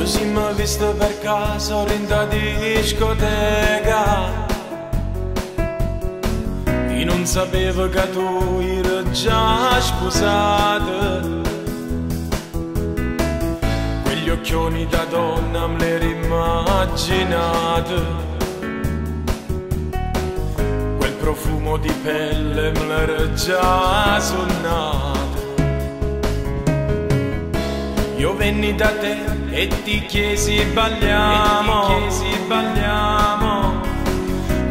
siamo visti per caso in da discoteca e non sapevo che tu eri già sposata. Quegli occhioni da donna me l'eri immaginata, quel profumo di pelle me l'era già sonnata. Io venni da te e ti chiesi balliamo,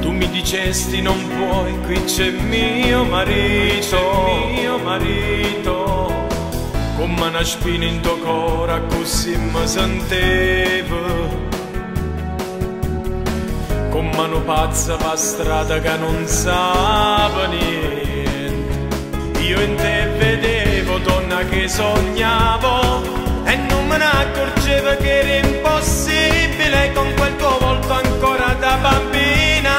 tu mi dicesti non puoi, qui c'è mio marito, come una spina in tuo cuore così mi sentevo, come una pazza per strada che non sa niente. Io in te vedevo donna che sognavo e non me ne accorgevo che era impossibile, con quel tuo volto ancora da bambina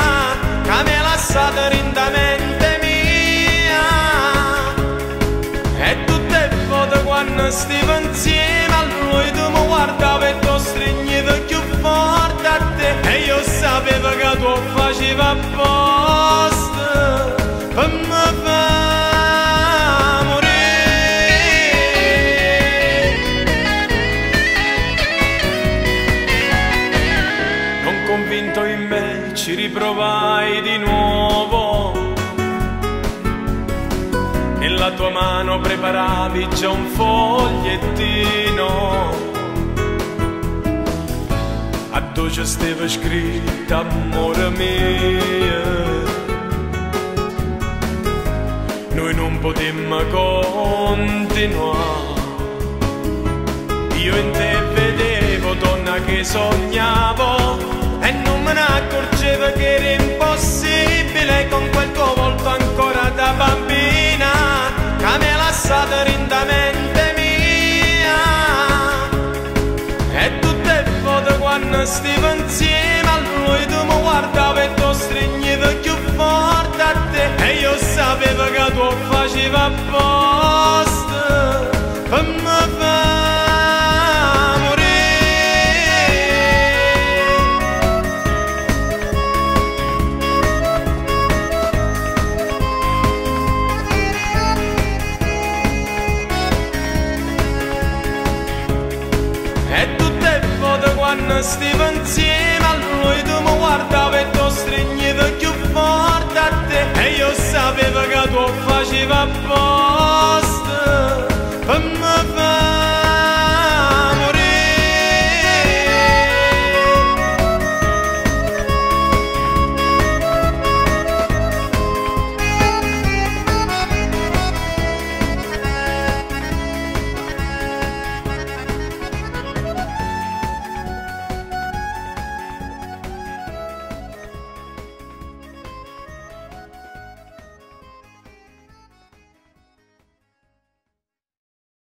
che mi ha lasciato rindamente mia. E tutte le foto quando stivo insieme a lui tu mi guardavi e tu stringevi più forte a te, e io sapevo che tu facevi apposta per me fare. Convinto in me ci riprovai di nuovo, nella tua mano preparavi già un fogliettino, a dove stava scritto amore mio. Noi non potemmo continuare, io in te vedevo donna che sognavo e non me ne accorgevo che era impossibile, con quel tuo volto ancora da bambina che mi ha lasciato rindamente mia. E tutte le foto quando stivo insieme a lui tu mi guardavi e tu stringevi più forte a te, e io sapevo che tu facevi apposta per me fare. Quando stivo insieme a lui tu mi guardavi e tu stringevi più forte a te, e io sapevo che tu facevi apposta.